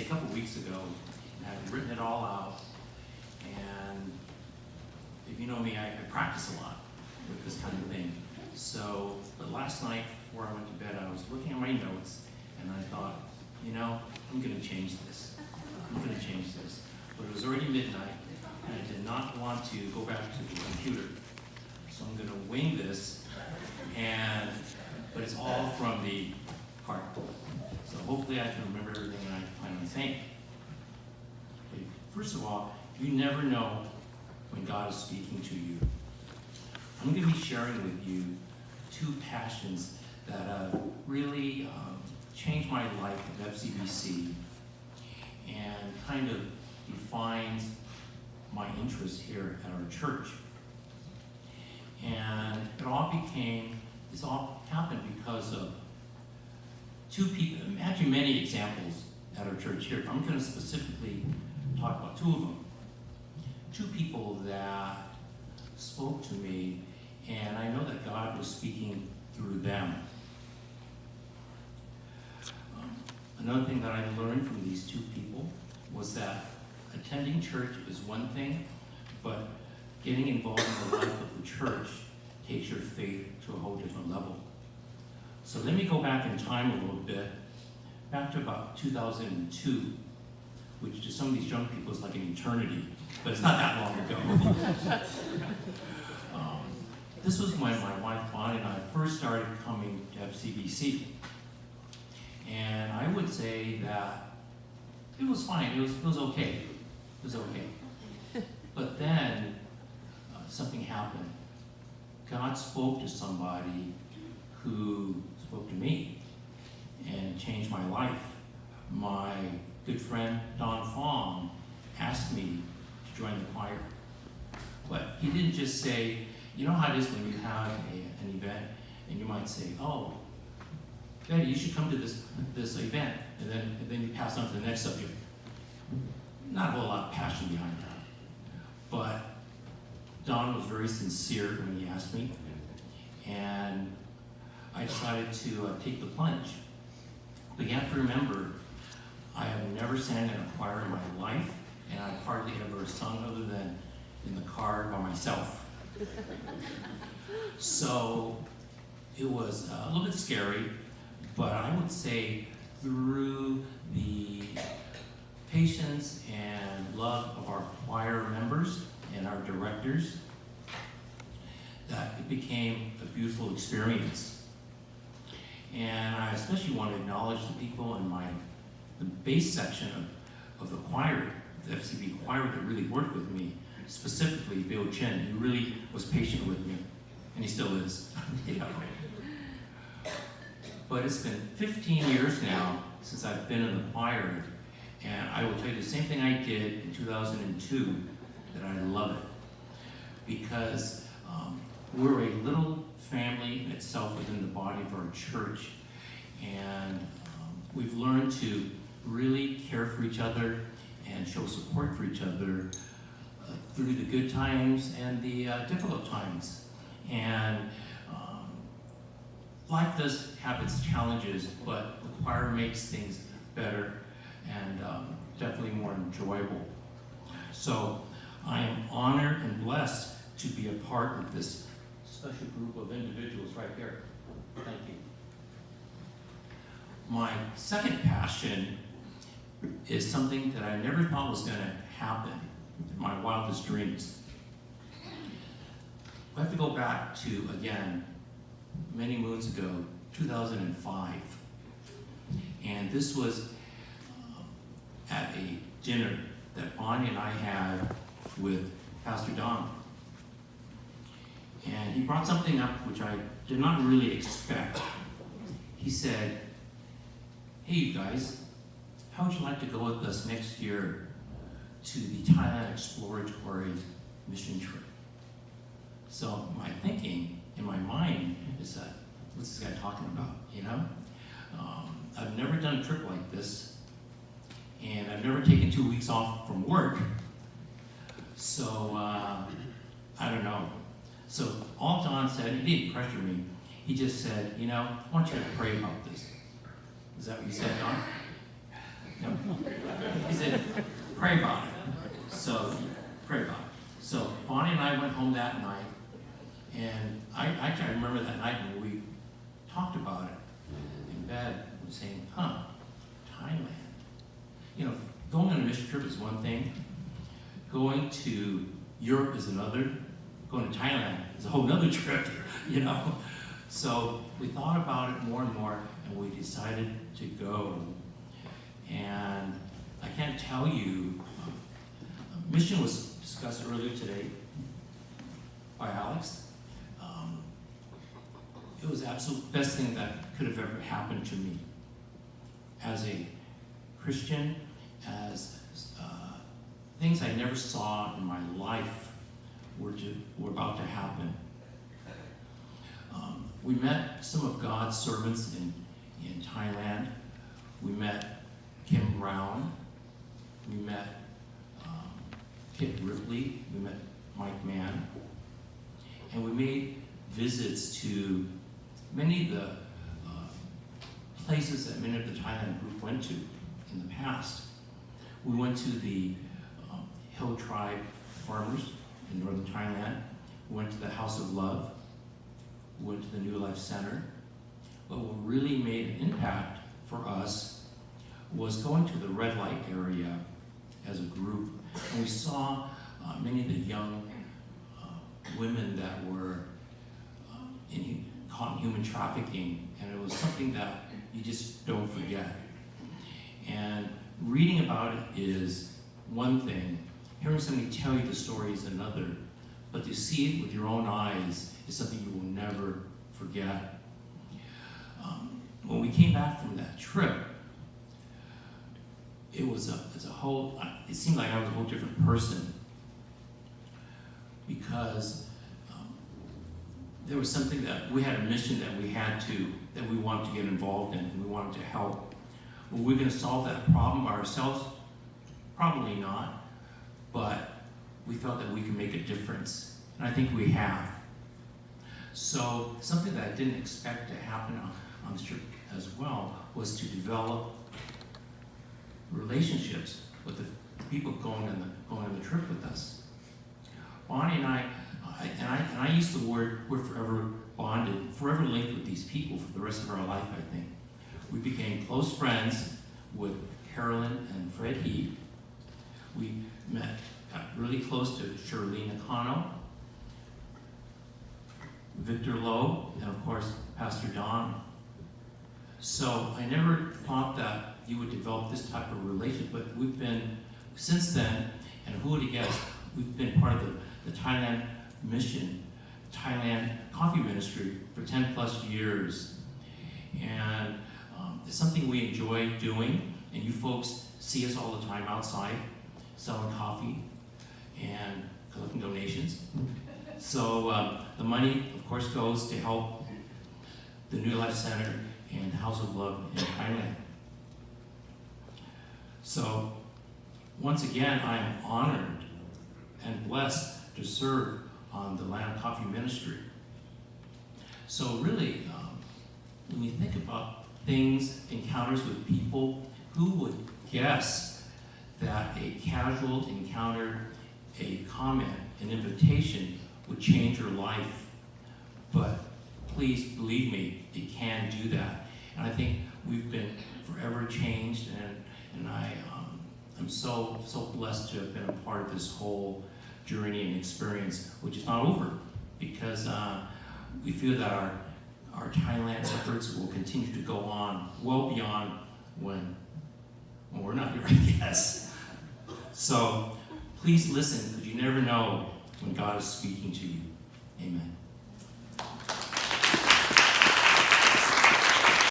couple weeks ago, and I've written it all out, and if you know me, I practice a lot with this kind of thing. So, but last night, before I went to bed, I was looking at my notes, and I thought, you know, I'm gonna change this. I'm gonna change this. But it was already midnight, and I did not want to go back to the computer. So I'm gonna wing this, but it's all from the heart. So hopefully I can remember everything I plan on saying. Okay. First of all, you never know when God is speaking to you. I'm going to be sharing with you two passions that have really changed my life at FCBC and kind of defines my interest here at our church. And this all happened because of two people, actually many examples at our church here. I'm going to specifically talk about two of them. Two people that spoke to me, and I know that God was speaking through them. Another thing that I learned from these two people was that attending church is one thing, but getting involved in the life of the church takes your faith to a whole different level. So let me go back in time a little bit, back to about 2002, which to some of these young people is like an eternity, but it's not that long ago. This was when my wife Bonnie and I first started coming to FCBC. And I would say that it was fine, it was okay. It was okay. But then something happened. God spoke to somebody who spoke to me and changed my life. My good friend Don Fong asked me to join the choir. But he didn't just say, you know how it is when you have an event and you might say, oh, Betty, you should come to this event, and then you pass on to the next subject. Not a whole lot of passion behind that. But Don was very sincere when he asked me, and I decided to take the plunge. But you have to remember, I have never sang in a choir in my life, and I've hardly ever sung other than in the car by myself. So it was a little bit scary, but I would say through the patience and love of our choir members and our directors, that it became a beautiful experience. And I especially want to acknowledge the people in the bass section of the choir, the FCB choir, that really worked with me, specifically Bill Chen, who really was patient with me, and he still is. Yeah. But it's been 15 years now since I've been in the choir, and I will tell you the same thing I did in 2002, that I love it. Because we're a little family in itself within the body of our church, and we've learned to really care for each other and show support for each other through the good times and the difficult times. And life does have its challenges, but the choir makes things better and definitely more enjoyable. So I am honored and blessed to be a part of this special group of individuals right here. Thank you. My second passion is something that I never thought was going to happen in my wildest dreams. I have to go back to, again, many moons ago, 2005. And this was at a dinner that Bonnie and I had with Pastor Don. And he brought something up which I did not really expect. He said, hey, you guys, how would you like to go with us next year to the Thailand exploratory mission trip? So my thinking in my mind is that, what's this guy talking about, you know? I've never done a trip like this, and I've never taken 2 weeks off from work. So, I don't know. So all Don said, he didn't pressure me, he just said, you know, I want you to pray about this. Is that what you said, Don? No. He said, pray about it. So, pray about it. So, Bonnie and I went home that night, and I remember that night when we talked about it in bed, we were saying, Thailand. You know, going on a mission trip is one thing. Going to Europe is another. Going to Thailand is a whole other trip, you know. So we thought about it more and more, and we decided to go. And I can't tell you, mission was discussed earlier today by Alex. It was the absolute best thing that could have ever happened to me as a Christian, as things I never saw in my life were about to happen. We met some of God's servants in Thailand. We met Kim Brown. We met Kit Ripley. We met Mike Mann. And we made visits to many of the places that many of the Thailand group went to in the past. We went to the Hill Tribe farmers in northern Thailand. We went to the House of Love. We went to the New Life Center. But what really made an impact for us was going to the red light area as a group. And we saw many of the young women that were caught in human trafficking, and it was something that you just don't forget. And reading about it is one thing, hearing somebody tell you the story is another, but to see it with your own eyes is something you will never forget. When we came back from that trip, it seemed like I was a whole different person, because there was something that we had a mission that we wanted to get involved in, and we wanted to help. Were we going to solve that problem by ourselves? Probably not, but we felt that we could make a difference, and I think we have. So something that I didn't expect to happen on this trip as well was to develop relationships with the people going on the trip with us. Bonnie and I use the word, we're forever bonded, forever linked with these people for the rest of our life, I think. We became close friends with Carolyn and Fred Heath. We got really close to Charlene Nakano, Victor Lowe, and of course, Pastor Don. So I never thought that you would develop this type of relationship, but we've been, since then, and who would have guessed, we've been part of the Thailand mission, Thailand Coffee Ministry for 10 plus years. And it's something we enjoy doing, and you folks see us all the time outside selling coffee and collecting donations. So the money, of course, goes to help the New Life Center and House of Love in Thailand. So once again, I am honored and blessed to serve on the Land Coffee Ministry. So really, when you think about things, encounters with people, who would guess that a casual encounter, a comment, an invitation would change your life? But please believe me, it can do that. And I think we've been forever changed, and I'm so blessed to have been a part of this whole journey and experience, which is not over, because we feel that our Thailand efforts will continue to go on well beyond when we're not here, I guess. So please listen, because you never know when God is speaking to you. Amen.